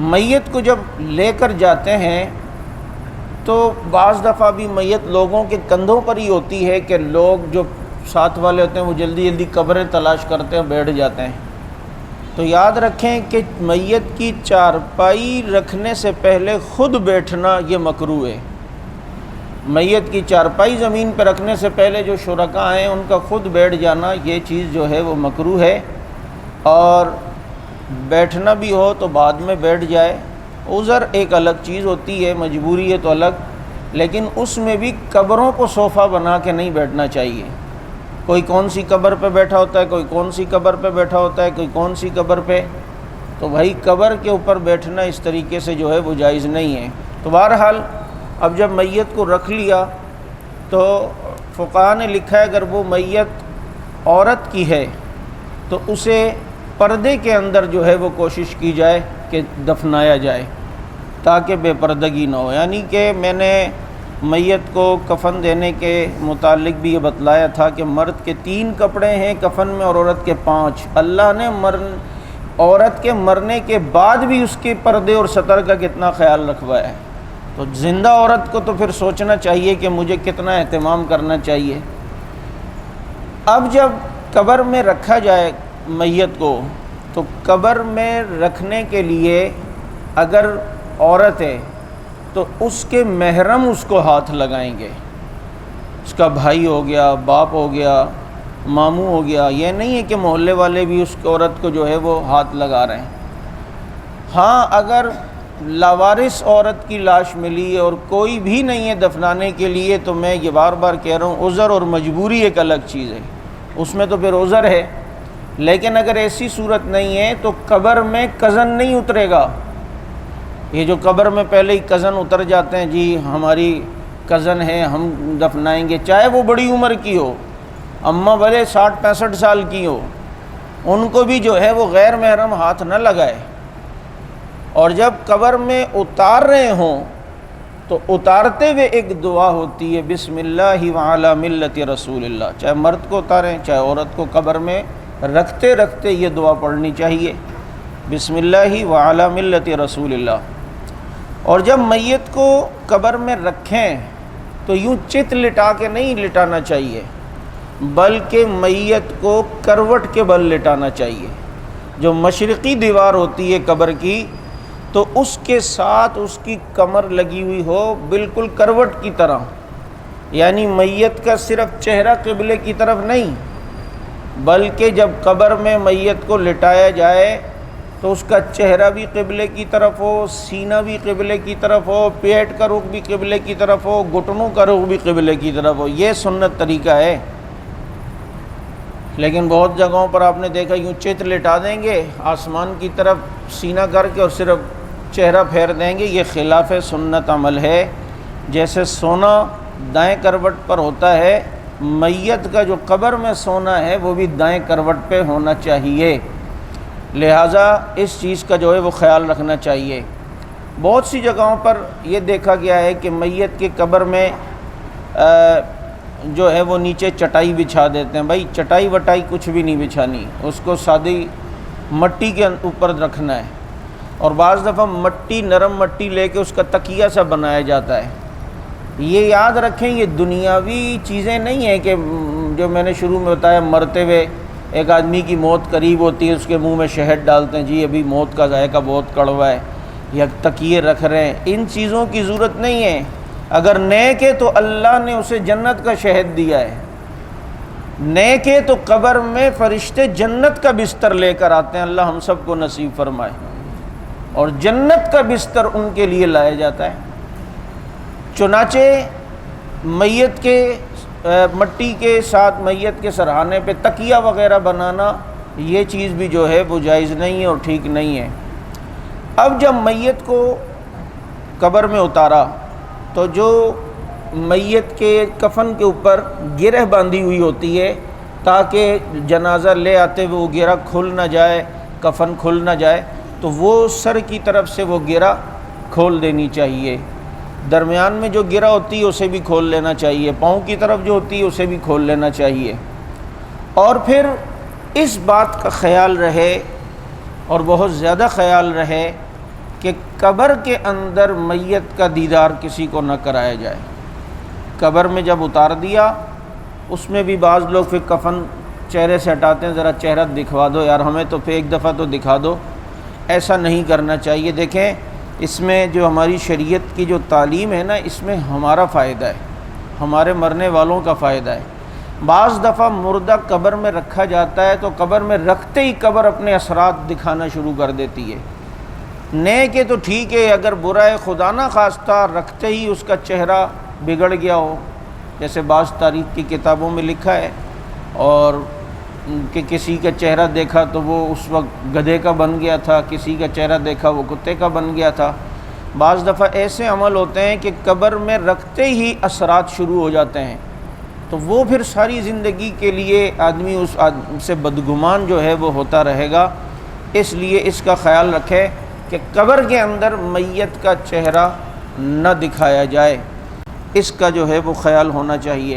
میت کو جب لے کر جاتے ہیں تو بعض دفعہ بھی میت لوگوں کے کندھوں پر ہی ہوتی ہے کہ لوگ جو ساتھ والے ہوتے ہیں وہ جلدی جلدی قبریں تلاش کرتے ہیں، بیٹھ جاتے ہیں۔ تو یاد رکھیں کہ میت کی چارپائی رکھنے سے پہلے خود بیٹھنا یہ مکروہ ہے۔ میت کی چارپائی زمین پہ رکھنے سے پہلے جو شرکاء ہیں ان کا خود بیٹھ جانا یہ چیز جو ہے وہ مکروہ ہے، اور بیٹھنا بھی ہو تو بعد میں بیٹھ جائے۔ عذر ایک الگ چیز ہوتی ہے، مجبوری ہے تو الگ، لیکن اس میں بھی قبروں کو صوفہ بنا کے نہیں بیٹھنا چاہیے۔ کوئی کون سی قبر پہ بیٹھا ہوتا ہے، کوئی کون سی قبر پہ بیٹھا ہوتا ہے، کوئی کون سی قبر پہ، تو بھائی قبر کے اوپر بیٹھنا اس طریقے سے جو ہے وہ جائز نہیں ہے۔ تو بہرحال اب جب میت کو رکھ لیا تو فقہاء نے لکھا ہے اگر وہ میت عورت کی ہے تو اسے پردے کے اندر جو ہے وہ کوشش کی جائے کہ دفنایا جائے تاکہ بے پردگی نہ ہو۔ یعنی کہ میں نے میت کو کفن دینے کے متعلق بھی یہ بتلایا تھا کہ مرد کے 3 کپڑے ہیں کفن میں اور عورت کے 5۔ اللہ نے عورت کے مرنے کے بعد بھی اس کے پردے اور ستر کا کتنا خیال رکھوایا ہے، تو زندہ عورت کو تو پھر سوچنا چاہیے کہ مجھے کتنا اہتمام کرنا چاہیے۔ اب جب قبر میں رکھا جائے میت کو تو قبر میں رکھنے کے لیے اگر عورت ہے تو اس کے محرم اس کو ہاتھ لگائیں گے، اس کا بھائی ہو گیا، باپ ہو گیا، ماموں ہو گیا۔ یہ نہیں ہے کہ محلے والے بھی اس عورت کو جو ہے وہ ہاتھ لگا رہے ہیں۔ ہاں اگر لاوارث عورت کی لاش ملی اور کوئی بھی نہیں ہے دفنانے کے لیے تو میں یہ بار بار کہہ رہا ہوں عذر اور مجبوری ایک الگ چیز ہے، اس میں تو پھر عذر ہے۔ لیکن اگر ایسی صورت نہیں ہے تو قبر میں کزن نہیں اترے گا۔ یہ جو قبر میں پہلے ہی کزن اتر جاتے ہیں، جی ہماری کزن ہے ہم دفنائیں گے، چاہے وہ بڑی عمر کی ہو، اماں بھلے 60-65 سال کی ہو، ان کو بھی جو ہے وہ غیر محرم ہاتھ نہ لگائے۔ اور جب قبر میں اتار رہے ہوں تو اتارتے ہوئے ایک دعا ہوتی ہے، بسم اللہ وعلی ملت رسول اللہ، چاہے مرد کو اتاریں چاہے عورت کو، قبر میں رکھتے رکھتے یہ دعا پڑھنی چاہیے، بسم اللہ وعلی ملت رسول اللہ۔ اور جب میت کو قبر میں رکھیں تو یوں چت لٹا کے نہیں لٹانا چاہیے، بلکہ میت کو کروٹ کے بل لٹانا چاہیے۔ جو مشرقی دیوار ہوتی ہے قبر کی تو اس کے ساتھ اس کی کمر لگی ہوئی ہو بالکل کروٹ کی طرح، یعنی میت کا صرف چہرہ قبلے کی طرف نہیں، بلکہ جب قبر میں میت کو لٹایا جائے تو اس کا چہرہ بھی قبلے کی طرف ہو، سینہ بھی قبلے کی طرف ہو، پیٹ کا رخ بھی قبلے کی طرف ہو، گھٹنوں کا رخ بھی قبلے کی طرف ہو۔ یہ سنت طریقہ ہے۔ لیکن بہت جگہوں پر آپ نے دیکھا یوں چت لٹا دیں گے آسمان کی طرف سینہ کر کے اور صرف چہرہ پھیر دیں گے، یہ خلاف سنت عمل ہے۔ جیسے سونا دائیں کروٹ پر ہوتا ہے، میت کا جو قبر میں سونا ہے وہ بھی دائیں کروٹ پہ ہونا چاہیے، لہٰذا اس چیز کا جو ہے وہ خیال رکھنا چاہیے۔ بہت سی جگہوں پر یہ دیکھا گیا ہے کہ میت کی قبر میں جو ہے وہ نیچے چٹائی بچھا دیتے ہیں۔ بھائی چٹائی وٹائی کچھ بھی نہیں بچھانی، اس کو سادی مٹی کے اوپر رکھنا ہے، اور بعض دفعہ مٹی نرم مٹی لے کے اس کا تکیہ سا بنایا جاتا ہے۔ یہ یاد رکھیں یہ دنیاوی چیزیں نہیں ہیں کہ جو میں نے شروع میں بتایا مرتے ہوئے ایک آدمی کی موت قریب ہوتی ہے اس کے منہ میں شہد ڈالتے ہیں، جی ابھی موت کا ذائقہ بہت کڑوا ہے، یا تکیے رکھ رہے ہیں، ان چیزوں کی ضرورت نہیں ہے۔ اگر نیک ہے تو اللہ نے اسے جنت کا شہد دیا ہے، نیک ہے تو قبر میں فرشتے جنت کا بستر لے کر آتے ہیں، اللہ ہم سب کو نصیب فرمائے، اور جنت کا بستر ان کے لیے لایا جاتا ہے۔ چنانچہ میت کے مٹی کے ساتھ میت کے سرہانے پہ تکیہ وغیرہ بنانا یہ چیز بھی جو ہے وہ جائز نہیں ہے اور ٹھیک نہیں ہے۔ اب جب میت کو قبر میں اتارا تو جو میت کے کفن کے اوپر گرہ باندھی ہوئی ہوتی ہے تاکہ جنازہ لے آتے ہوئے وہ گرہ کھل نہ جائے، کفن کھل نہ جائے، تو وہ سر کی طرف سے وہ گرہ کھول دینی چاہیے، درمیان میں جو گرہ ہوتی ہے اسے بھی کھول لینا چاہیے، پاؤں کی طرف جو ہوتی ہے اسے بھی کھول لینا چاہیے۔ اور پھر اس بات کا خیال رہے اور بہت زیادہ خیال رہے کہ قبر کے اندر میت کا دیدار کسی کو نہ کرایا جائے۔ قبر میں جب اتار دیا، اس میں بھی بعض لوگ پھر کفن چہرے سے ہٹاتے ہیں، ذرا چہرہ دکھوا دو یار ہمیں، تو پھر ایک دفعہ تو دکھا دو۔ ایسا نہیں کرنا چاہیے۔ دیکھیں اس میں جو ہماری شریعت کی جو تعلیم ہے نا، اس میں ہمارا فائدہ ہے، ہمارے مرنے والوں کا فائدہ ہے۔ بعض دفعہ مردہ قبر میں رکھا جاتا ہے تو قبر میں رکھتے ہی قبر اپنے اثرات دکھانا شروع کر دیتی ہے۔ نیک ہے تو ٹھیک ہے، اگر برا ہے خدا نہ خواستہ رکھتے ہی اس کا چہرہ بگڑ گیا ہو، جیسے بعض تاریخ کی کتابوں میں لکھا ہے، اور کہ کسی کا چہرہ دیکھا تو وہ اس وقت گدھے کا بن گیا تھا، کسی کا چہرہ دیکھا وہ کتے کا بن گیا تھا۔ بعض دفعہ ایسے عمل ہوتے ہیں کہ قبر میں رکھتے ہی اثرات شروع ہو جاتے ہیں، تو وہ پھر ساری زندگی کے لیے آدمی اس آدمی سے بدگمان جو ہے وہ ہوتا رہے گا۔ اس لیے اس کا خیال رکھے کہ قبر کے اندر میت کا چہرہ نہ دکھایا جائے، اس کا جو ہے وہ خیال ہونا چاہیے۔